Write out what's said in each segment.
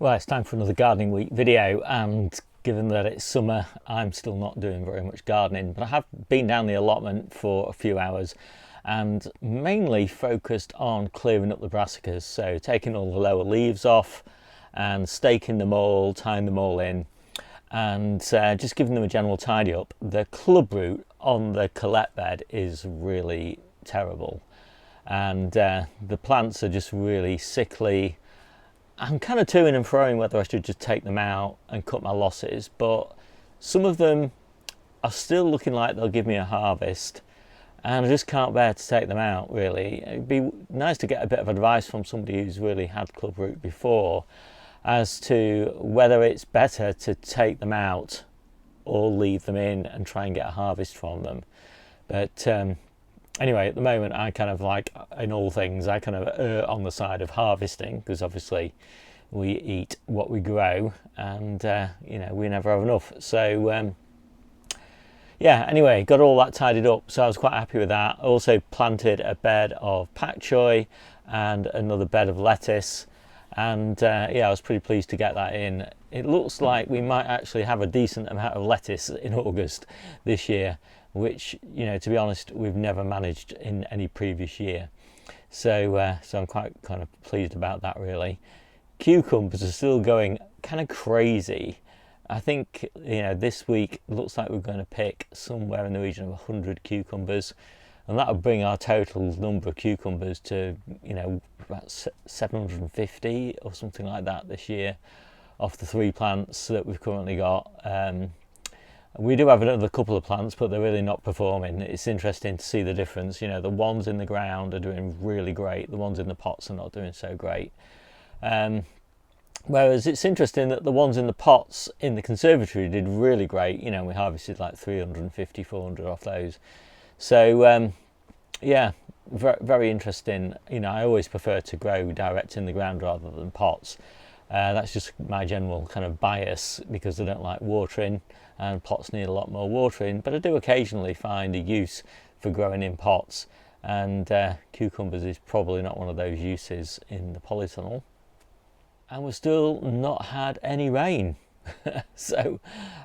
Well, it's time for another gardening week video, and given that it's summer, I'm still not doing very much gardening, but I have been down the allotment for a few hours and mainly focused on clearing up the brassicas, so taking all the lower leaves off and staking them all, tying them all in, and just giving them a general tidy up. The clubroot on the collet bed is really terrible, and the plants are just really sickly. I'm kind of toing and froing whether I should just take them out and cut my losses, but some of them are still looking like they'll give me a harvest, and I just can't bear to take them out, really. It'd be nice to get a bit of advice from somebody who's really had clubroot before as to whether it's better to take them out or leave them in and try and get a harvest from them. But anyway, at the moment, I kind of, like in all things, I kind of err on the side of harvesting, because obviously we eat what we grow, and you know, we never have enough. So yeah, anyway, got all that tidied up, so I was quite happy with that. I also planted a bed of pak choi and another bed of lettuce, and yeah, I was pretty pleased to get that in. It looks like we might actually have a decent amount of lettuce in August this year, which, you know, to be honest, we've never managed in any previous year. So so I'm quite kind of pleased about that, really. Cucumbers are still going kind of crazy. I think, you know, this week looks like we're going to pick somewhere in the region of 100 cucumbers, and that would bring our total number of cucumbers to, you know, about 750 or something like that this year, off the 3 plants that we've currently got. We do have another couple of plants, but they're really not performing. It's interesting to see the difference. You know, the ones in the ground are doing really great. The ones in the pots are not doing so great. Whereas it's interesting that the ones in the pots in the conservatory did really great. You know, we harvested like 350, 400 off those. So yeah, very interesting. You know, I always prefer to grow direct in the ground rather than pots. That's just my general kind of bias, because I don't like watering, and pots need a lot more watering, but I do occasionally find a use for growing in pots, and cucumbers is probably not one of those uses in the polytunnel. And we've still not had any rain. So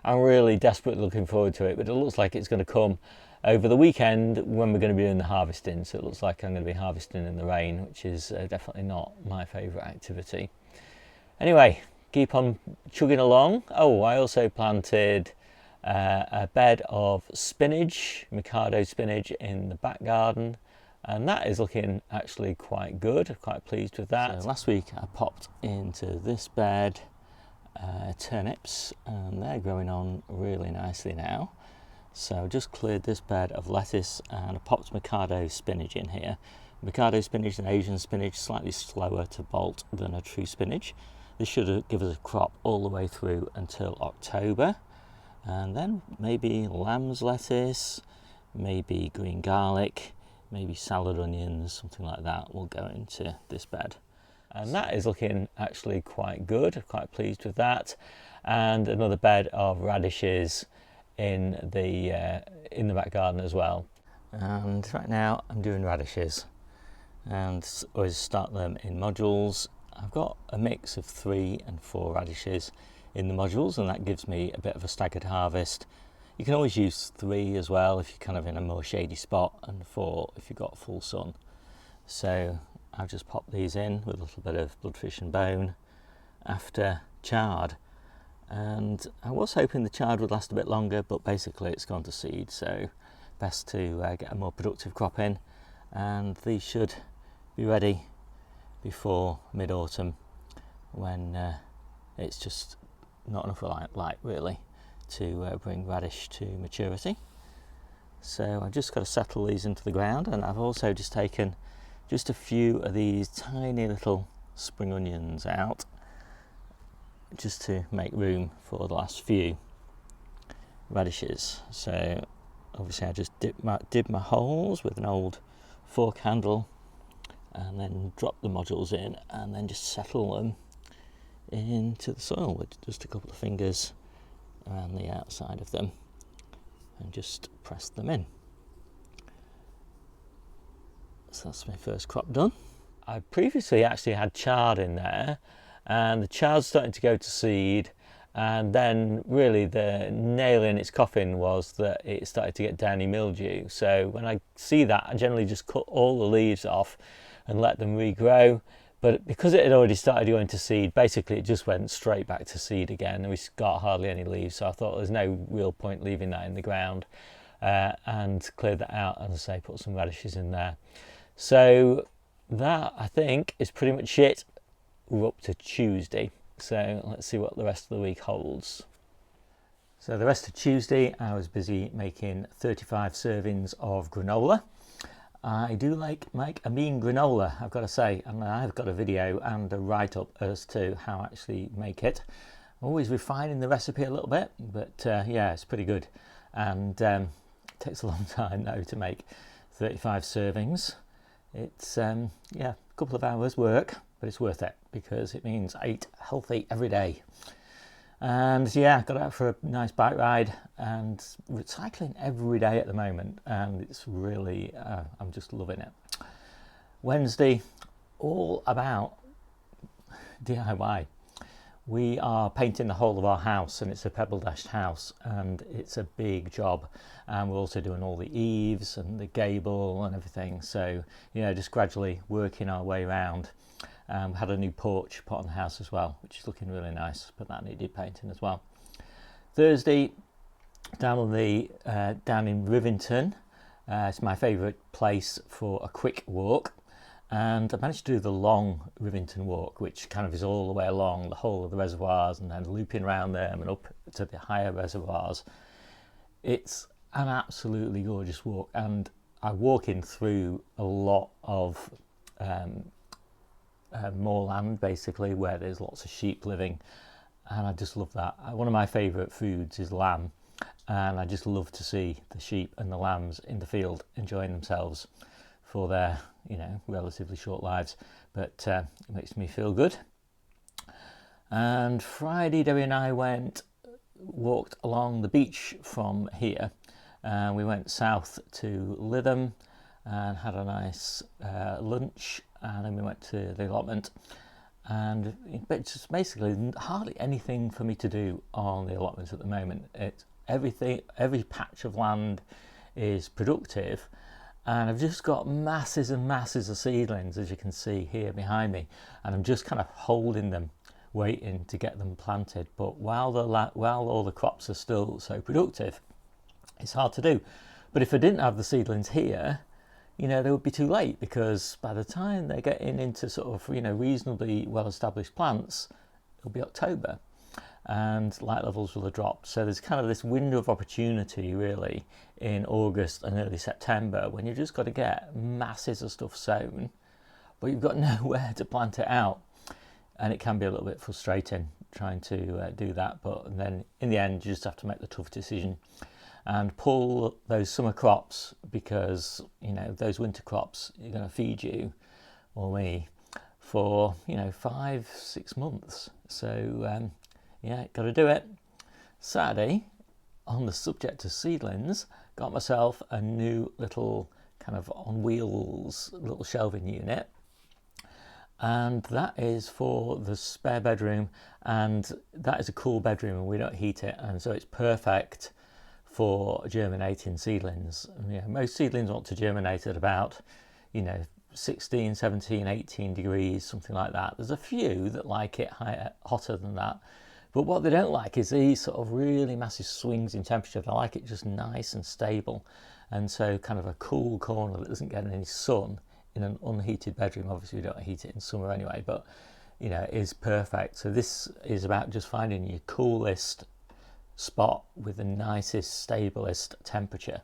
I'm really desperately looking forward to it, but it looks like it's going to come over the weekend when we're going to be doing the harvesting. So it looks like I'm going to be harvesting in the rain, which is definitely not my favourite activity. Anyway, keep on chugging along. Oh, I also planted a bed of spinach, Mikado spinach, in the back garden, and that is looking actually quite good. I'm quite pleased with that. So last week I popped into this bed turnips, and they're growing on really nicely now. So I just cleared this bed of lettuce and I popped Mikado spinach in here. Mikado spinach and Asian spinach, slightly slower to bolt than a true spinach. This should give us a crop all the way through until October, and then maybe lamb's lettuce, maybe green garlic, maybe salad onions, something like that will go into this bed. And that is looking actually quite good. I'm quite pleased with that. And another bed of radishes in the back garden as well. And right now I'm doing radishes, and always start them in modules. I've got a mix of 3 and 4 radishes in the modules, and that gives me a bit of a staggered harvest. You can always use 3 as well if you're kind of in a more shady spot, and 4 if you've got full sun. So I've just popped these in with a little bit of bloodfish and bone after chard. And I was hoping the chard would last a bit longer, but basically it's gone to seed, so best to get a more productive crop in. And these should be ready before mid-autumn, when it's just not enough light really to bring radish to maturity. So I've just got to settle these into the ground, and I've also just taken just a few of these tiny little spring onions out, just to make room for the last few radishes. So obviously I just did my holes with an old fork handle, and then drop the modules in, and then just settle them into the soil with just a couple of fingers around the outside of them, and just press them in. So that's my first crop done. I previously actually had chard in there, and the chard's starting to go to seed. And then really the nail in its coffin was that it started to get downy mildew. So when I see that, I generally just cut all the leaves off and let them regrow. But because it had already started going to seed, basically it just went straight back to seed again, and we got hardly any leaves. So I thought there's no real point leaving that in the ground, and cleared that out, as I say, put some radishes in there. So that, I think, is pretty much it. We're up to Tuesday. So let's see what the rest of the week holds. So the rest of Tuesday I was busy making 35 servings of granola. I do make a mean granola, I've got to say, and I've got a video and a write-up as to how I actually make it. I'm always refining the recipe a little bit, but yeah, it's pretty good. And it takes a long time though to make 35 servings. It's yeah, a couple of hours work, but it's worth it because it means I eat healthy every day. And yeah, got out for a nice bike ride and cycling every day at the moment, and it's really I'm just loving it. Wednesday, all about DIY. We are painting the whole of our house, and it's a pebble dashed house, and it's a big job. And we're also doing all the eaves and the gable and everything, so you know, just gradually working our way around. We had a new porch put on the house as well, which is looking really nice, but that needed painting as well. Thursday, down in Rivington. It's my favourite place for a quick walk, and I managed to do the long Rivington walk, which kind of is all the way along the whole of the reservoirs and then looping around them and up to the higher reservoirs. It's an absolutely gorgeous walk, and I'm walking through a lot of moorland, basically, where there's lots of sheep living, and I just love that. One of my favourite foods is lamb, and I just love to see the sheep and the lambs in the field enjoying themselves for their, you know, relatively short lives, but it makes me feel good. And Friday, Debbie and I walked along the beach from here, and we went south to Lytham and had a nice lunch, and then we went to the allotment. And it's just basically hardly anything for me to do on the allotment at the moment. It's every patch of land is productive, and I've just got masses and masses of seedlings, as you can see here behind me, and I'm just kind of holding them, waiting to get them planted. But while all the crops are still so productive, it's hard to do. But if I didn't have the seedlings here, you know, they would be too late, because by the time they're getting into sort of, you know, reasonably well-established plants, it'll be October and light levels will have dropped. So there's kind of this window of opportunity really in August and early September when you've just got to get masses of stuff sown, but you've got nowhere to plant it out. And it can be a little bit frustrating trying to do that, but then in the end you just have to make the tough decision and pull those summer crops, because you know those winter crops are going to feed you or me for, you know, 5-6 months. So yeah, got to do it. Saturday, on the subject of seedlings, got myself a new little kind of on wheels little shelving unit, and that is for the spare bedroom, and that is a cool bedroom and we don't heat it, and so it's perfect for germinating seedlings. You know, most seedlings want to germinate at about, you know, 16, 17, 18 degrees, something like that. There's a few that like it hotter than that, but what they don't like is these sort of really massive swings in temperature. They like it just nice and stable, and so kind of a cool corner that doesn't get any sun in an unheated bedroom. Obviously we don't heat it in summer anyway, but you know, it is perfect. So this is about just finding your coolest spot with the nicest, stablest temperature,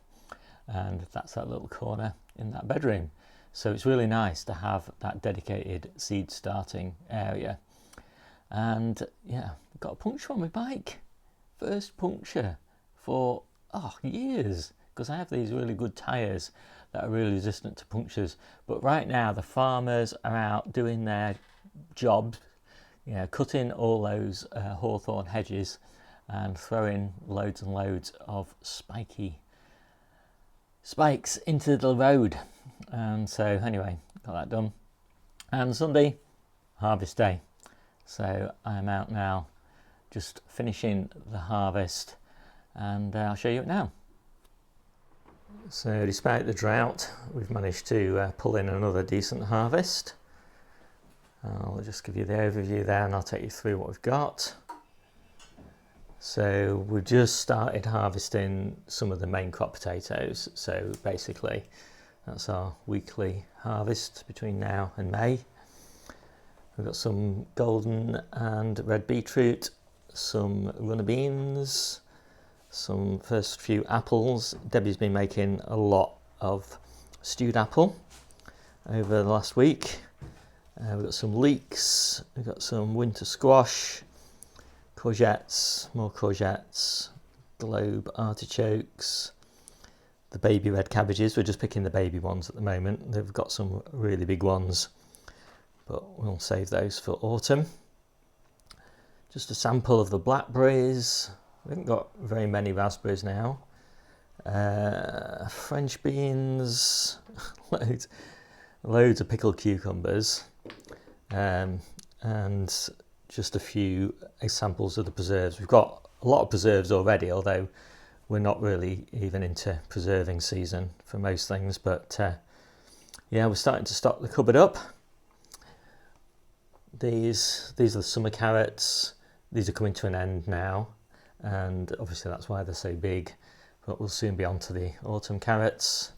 and that's that little corner in that bedroom. So it's really nice to have that dedicated seed starting area. And yeah, got a puncture on my bike, first puncture for years, because I have these really good tyres that are really resistant to punctures. But right now the farmers are out doing their jobs, you know, cutting all those hawthorn hedges and throwing loads and loads of spiky spikes into the road. And so anyway, got that done. And Sunday, harvest day. So I'm out now just finishing the harvest, and I'll show you it now. So despite the drought, we've managed to pull in another decent harvest. I'll just give you the overview there and I'll take you through what we've got. So we've just started harvesting some of the main crop potatoes. So basically that's our weekly harvest between now and May. We've got some golden and red beetroot, some runner beans, some first few apples. Debbie's been making a lot of stewed apple over the last week. We've got some leeks, we've got some winter squash, courgettes, more courgettes, globe artichokes, the baby red cabbages. We're just picking the baby ones at the moment. They've got some really big ones, but we'll save those for autumn. Just a sample of the blackberries. We haven't got very many raspberries now. French beans, loads of pickled cucumbers, and just a few examples of the preserves. We've got a lot of preserves already, although we're not really even into preserving season for most things, but yeah, we're starting to stock the cupboard up. These are the summer carrots. These are coming to an end now, and obviously that's why they're so big, but we'll soon be on to the autumn carrots.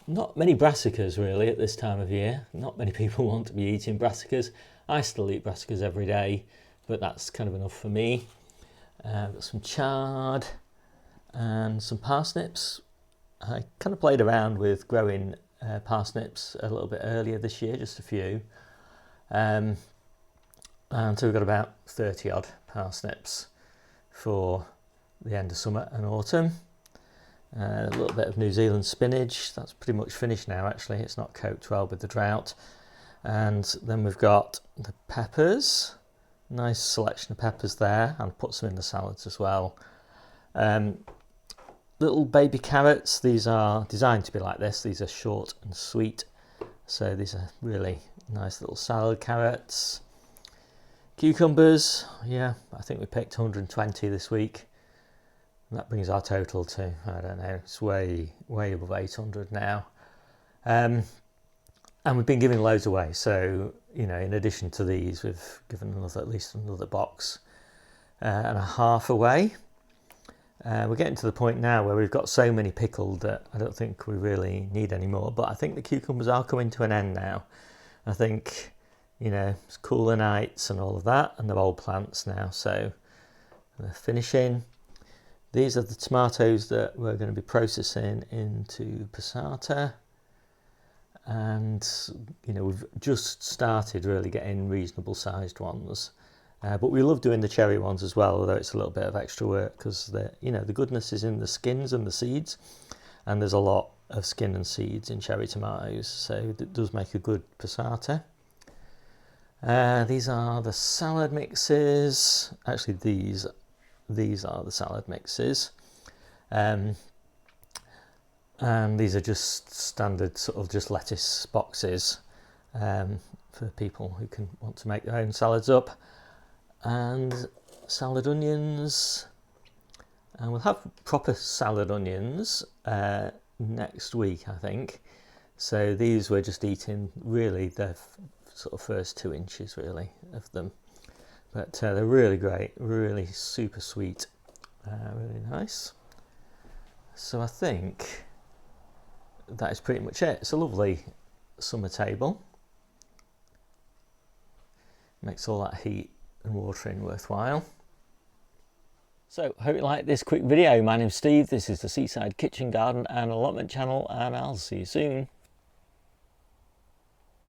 Not many brassicas really at this time of year. Not many people want to be eating brassicas. I still eat brassicas every day, but that's kind of enough for me. I've got some chard and some parsnips. I kind of played around with growing parsnips a little bit earlier this year, just a few. And so we've got about 30 odd parsnips for the end of summer and autumn. A little bit of New Zealand spinach. That's pretty much finished now actually. It's not coped well with the drought. And then we've got the peppers. Nice selection of peppers there, and put some in the salads as well. Little baby carrots. These are designed to be like this. These are short and sweet. So these are really nice little salad carrots. Cucumbers, yeah, I think we picked 120 this week. And that brings our total to, I don't know, it's way above 800 now. And we've been giving loads away. So, you know, in addition to these, we've given at least another box and a half away. We're getting to the point now where we've got so many pickled that I don't think we really need any more. But I think the cucumbers are coming to an end now. I think, you know, it's cooler nights and all of that, and they're old plants now, so they're finishing. These are the tomatoes that we're going to be processing into passata. And, you know, we've just started really getting reasonable sized ones. But we love doing the cherry ones as well, although it's a little bit of extra work because you know, the goodness is in the skins and the seeds, and there's a lot of skin and seeds in cherry tomatoes, so it does make a good passata. These are the salad mixes. Actually, these are the salad mixes, and these are just standard sort of just lettuce boxes for people who want to make their own salads up. And salad onions, and we'll have proper salad onions next week, I think. So these we're just eating really the sort of first 2 inches really of them, but they're really great, really super sweet, really nice. So I think that is pretty much it. It's a lovely summer table, makes all that heat and watering worthwhile. So hope you liked this quick video. My name's Steve, this is the Seaside Kitchen Garden and Allotment channel, and I'll see you soon.